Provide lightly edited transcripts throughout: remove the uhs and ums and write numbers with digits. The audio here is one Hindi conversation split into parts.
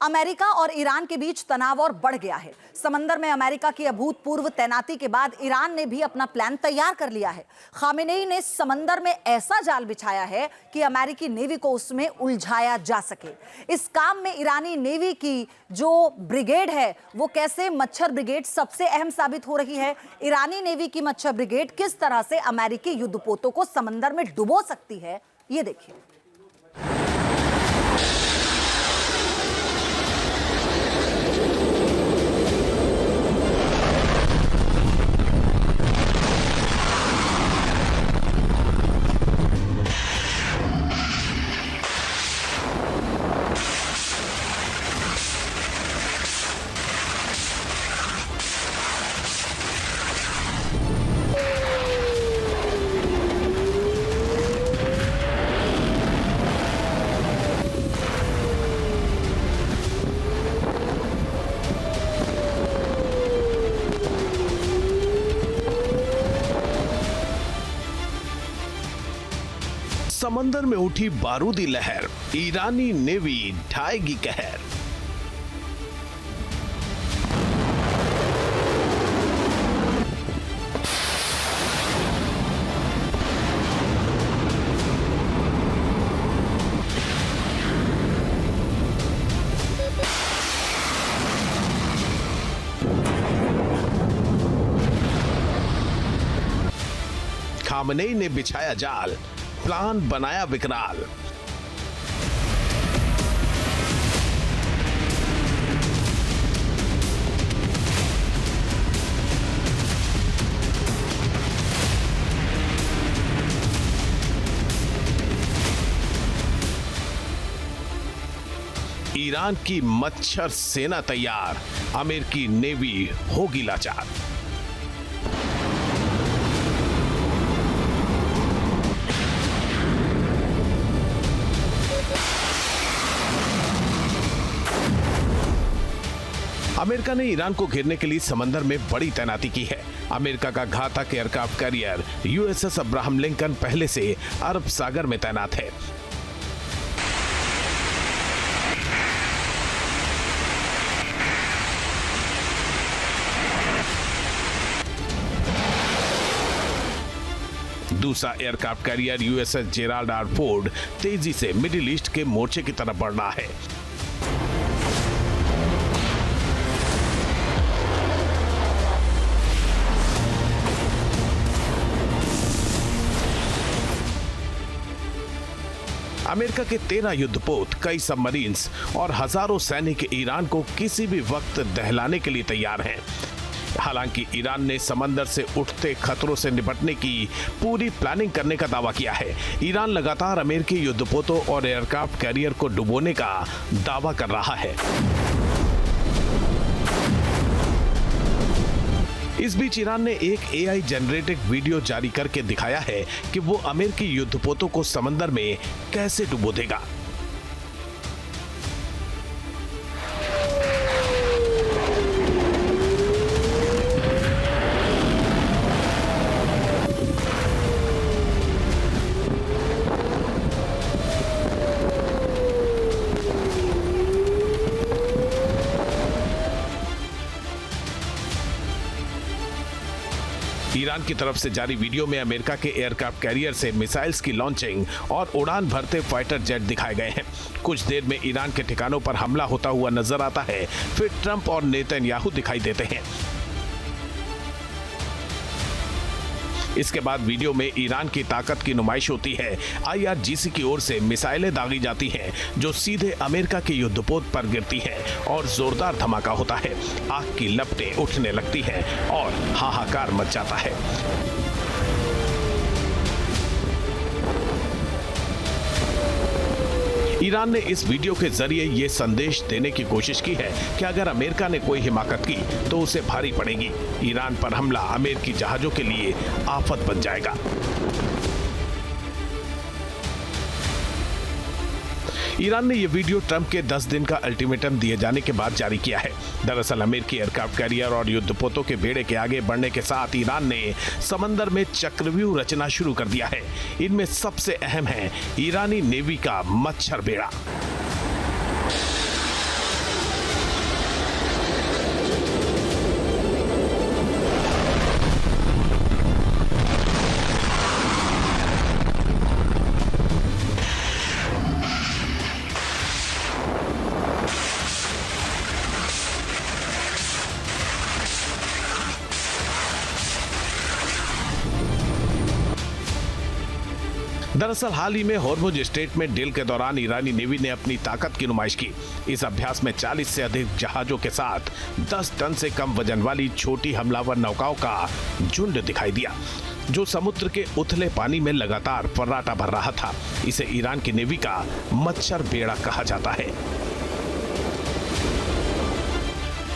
अमेरिका और ईरान के बीच तनाव और बढ़ गया है। समंदर में अमेरिका की अभूतपूर्व तैनाती के बाद ईरान ने भी अपना प्लान तैयार कर लिया है। खामेनेई ने समंदर में ऐसा जाल बिछाया है कि अमेरिकी नेवी को उसमें उलझाया जा सके। इस काम में ईरानी नेवी की जो ब्रिगेड है वो कैसे मच्छर ब्रिगेड सबसे अहम साबित हो रही है। ईरानी नेवी की मच्छर ब्रिगेड किस तरह से अमेरिकी युद्धपोतों को समंदर में डुबो सकती है, ये देखिए। समंदर में उठी बारूदी लहर, ईरानी नेवी ढाएगी कहर। खामेनेई ने बिछाया जाल, प्लान बनाया विकराल। ईरान की मच्छर सेना तैयार, अमेरिकी नेवी होगी लाचार। अमेरिका ने ईरान को घेरने के लिए समंदर में बड़ी तैनाती की है। अमेरिका का घातक aircraft carrier USS Abraham Lincoln पहले से अरब सागर में तैनात है। दूसरा aircraft carrier USS Gerald R Ford तेजी से मिडिल ईस्ट के मोर्चे की तरफ बढ़ रहा है। अमेरिका के 13 युद्धपोत, कई सबमरीन्स और हजारों सैनिक ईरान को किसी भी वक्त दहलाने के लिए तैयार हैं। हालांकि ईरान ने समंदर से उठते खतरों से निपटने की पूरी प्लानिंग करने का दावा किया है। ईरान लगातार अमेरिकी युद्धपोतों और एयरक्राफ्ट कैरियर को डुबोने का दावा कर रहा है। इस बीच ईरान ने एक एआई जनरेटेड वीडियो जारी करके दिखाया है कि वो अमेरिकी युद्धपोतों को समंदर में कैसे डुबो देगा। ईरान की तरफ से जारी वीडियो में अमेरिका के एयरक्राफ्ट कैरियर से मिसाइल्स की लॉन्चिंग और उड़ान भरते फाइटर जेट दिखाए गए हैं। कुछ देर में ईरान के ठिकानों पर हमला होता हुआ नजर आता है, फिर ट्रंप और नेतन्याहू दिखाई देते हैं। इसके बाद वीडियो में ईरान की ताकत की नुमाइश होती है। आईआरजीसी की ओर से मिसाइलें दागी जाती हैं जो सीधे अमेरिका के युद्धपोत पर गिरती हैं और जोरदार धमाका होता है। आग की लपटें उठने लगती हैं और हाहाकार मच जाता है। ईरान ने इस वीडियो के जरिए ये संदेश देने की कोशिश की है कि अगर अमेरिका ने कोई हिमाकत की तो उसे भारी पड़ेगी। ईरान पर हमला अमेरिकी जहाजों के लिए आफत बन जाएगा। ईरान ने यह वीडियो ट्रंप के 10 दिन का अल्टीमेटम दिए जाने के बाद जारी किया है। दरअसल अमेरिकी एयरक्राफ्ट कैरियर और युद्धपोतों के बेड़े के आगे बढ़ने के साथ ईरान ने समंदर में चक्रव्यूह रचना शुरू कर दिया है। इनमें सबसे अहम है ईरानी नेवी का मच्छर बेड़ा। दरअसल हाल ही में हॉर्मुज स्ट्रेट में डील के दौरान ईरानी नेवी ने अपनी ताकत की नुमाइश की। इस अभ्यास में 40 से अधिक जहाजों के साथ 10 टन से कम वजन वाली छोटी हमलावर नौकाओं का झुंड दिखाई दिया, जो समुद्र के उथले पानी में लगातार फर्राटा भर रहा था। इसे ईरान की नेवी का मच्छर बेड़ा कहा जाता है।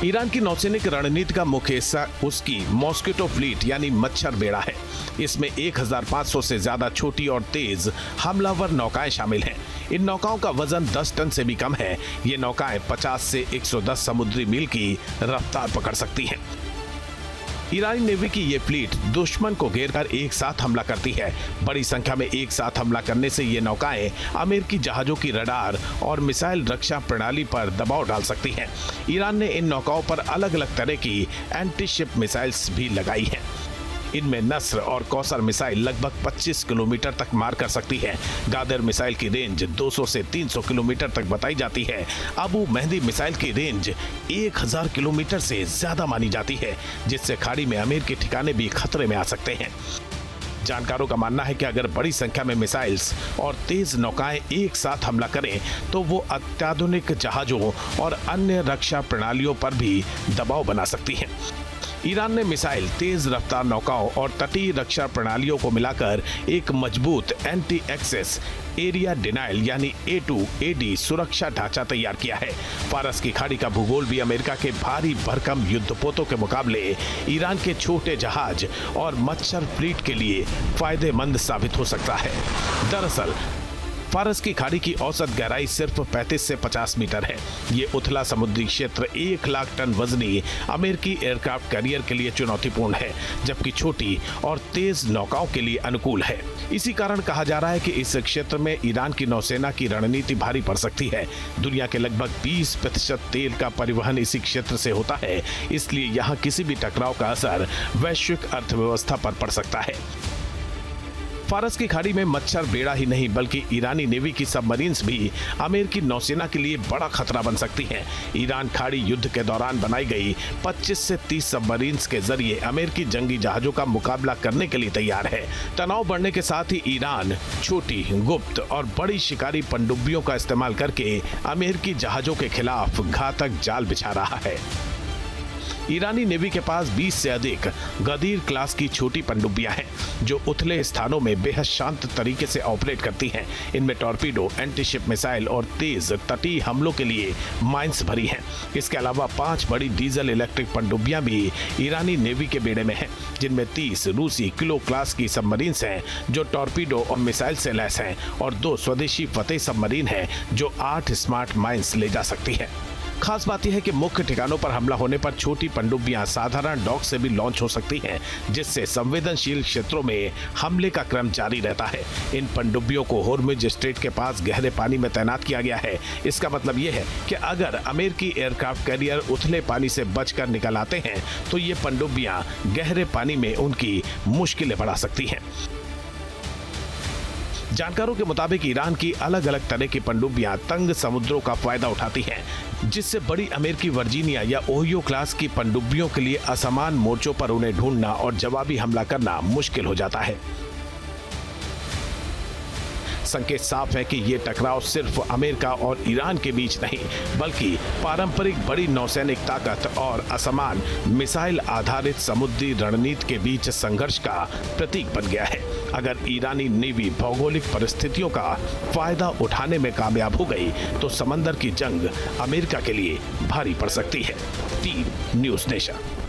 ईरान की नौसैनिक रणनीति का मुख्य हिस्सा उसकी मॉस्किटो फ्लीट यानी मच्छर बेड़ा है। इसमें 1500 से ज्यादा छोटी और तेज हमलावर नौकाएं शामिल हैं। इन नौकाओं का वजन 10 टन से भी कम है। ये नौकाएं 50 से 110 समुद्री मील की रफ्तार पकड़ सकती हैं। ईरानी नेवी की ये फ्लीट दुश्मन को घेरकर एक साथ हमला करती है। बड़ी संख्या में एक साथ हमला करने से ये नौकाएं अमेरिकी जहाजों की रडार और मिसाइल रक्षा प्रणाली पर दबाव डाल सकती हैं। ईरान ने इन नौकाओं पर अलग अलग तरह की एंटी शिप मिसाइल्स भी लगाई हैं। इनमें नस्र और कौसर मिसाइल लगभग 25 किलोमीटर तक मार कर सकती है। गादर मिसाइल की रेंज 200 से 300 किलोमीटर तक बताई जाती है। अबू मेहदी मिसाइल की रेंज 1000 किलोमीटर से ज्यादा मानी जाती है, जिससे खाड़ी में अमेरिकी ठिकाने भी खतरे में आ सकते हैं। जानकारों का मानना है कि अगर बड़ी संख्या में मिसाइल्स और तेज नौकाएं एक साथ हमला करें तो वो अत्याधुनिक जहाजों और अन्य रक्षा प्रणालियों पर भी दबाव बना सकती हैं। ईरान ने मिसाइल, तेज रफ्तार नौकाओं और तटीय रक्षा प्रणालियों को मिलाकर एक मजबूत एंटी एक्सेस एरिया डिनाइल यानी A2AD सुरक्षा ढांचा तैयार किया है। फारस की खाड़ी का भूगोल भी अमेरिका के भारी भरकम युद्धपोतों के मुकाबले ईरान के छोटे जहाज और मच्छर फ्लीट के लिए फायदेमंद साबित हो सकता है। दरअसल फारस की खाड़ी की औसत गहराई सिर्फ 35 से 50 मीटर है। ये उथला समुद्री क्षेत्र 1 लाख टन वजनी अमेरिकी एयरक्राफ्ट कैरियर के लिए चुनौतीपूर्ण है, जबकि छोटी और तेज नौकाओं के लिए अनुकूल है। इसी कारण कहा जा रहा है कि इस क्षेत्र में ईरान की नौसेना की रणनीति भारी पड़ सकती है। दुनिया के लगभग 20% तेल का परिवहन इसी क्षेत्र से होता है, इसलिए यहाँ किसी भी टकराव का असर वैश्विक अर्थव्यवस्था पर पड़ सकता है। फारस की खाड़ी में मच्छर बेड़ा ही नहीं बल्कि ईरानी नेवी की सबमरीन्स भी अमेरिकी नौसेना के लिए बड़ा खतरा बन सकती हैं। ईरान खाड़ी युद्ध के दौरान बनाई गई 25 से 30 सबमरीन्स के जरिए अमेरिकी जंगी जहाजों का मुकाबला करने के लिए तैयार है। तनाव बढ़ने के साथ ही ईरान छोटी, गुप्त और बड़ी शिकारी पनडुब्बियों का इस्तेमाल करके अमेरिकी जहाजों के खिलाफ घातक जाल बिछा रहा है। ईरानी नेवी के पास 20 से अधिक गदीर क्लास की छोटी पनडुब्बियां हैं, जो उथले स्थानों में बेहद शांत तरीके से ऑपरेट करती हैं। इनमें टॉर्पीडो, एंटी शिप मिसाइल और तेज तटीय हमलों के लिए माइंस भरी हैं। इसके अलावा 5 बड़ी डीजल इलेक्ट्रिक पनडुब्बियां भी ईरानी नेवी के बेड़े में हैं, जिनमें 30 रूसी किलो क्लास की सबमरीन्स हैं जो टॉर्पीडो और मिसाइल से लैस हैं, और 2 स्वदेशी फतेह सबमरीन हैं जो 8 स्मार्ट माइंस ले जा सकती हैं। खास बात यह है कि मुख्य ठिकानों पर हमला होने पर छोटी पनडुब्बियां साधारण डॉक से भी लॉन्च हो सकती हैं, जिससे संवेदनशील क्षेत्रों में हमले का क्रम जारी रहता है। इन पनडुब्बियों को हॉर्मुज स्ट्रेट के पास गहरे पानी में तैनात किया गया है। इसका मतलब यह है कि अगर अमेरिकी एयरक्राफ्ट कैरियर उथले पानी से बचकर निकल आते हैं तो ये पनडुब्बियां गहरे पानी में उनकी मुश्किलें बढ़ा सकती हैं। जानकारों के मुताबिक ईरान की अलग अलग तरह की पनडुब्बियां तंग समुद्रों का फायदा उठाती हैं, जिससे बड़ी अमेरिकी वर्जीनिया या ओहियो क्लास की पनडुब्बियों के लिए असमान मोर्चों पर उन्हें ढूंढना और जवाबी हमला करना मुश्किल हो जाता है। संकेत साफ है कि ये टकराव सिर्फ अमेरिका और ईरान के बीच नहीं, बल्कि पारंपरिक बड़ी नौसैनिक ताकत और असमान मिसाइल आधारित समुद्री रणनीति के बीच संघर्ष का प्रतीक बन गया है। अगर ईरानी नेवी भौगोलिक परिस्थितियों का फायदा उठाने में कामयाब हो गई तो समंदर की जंग अमेरिका के लिए भारी पड़ सकती है। Team news nation.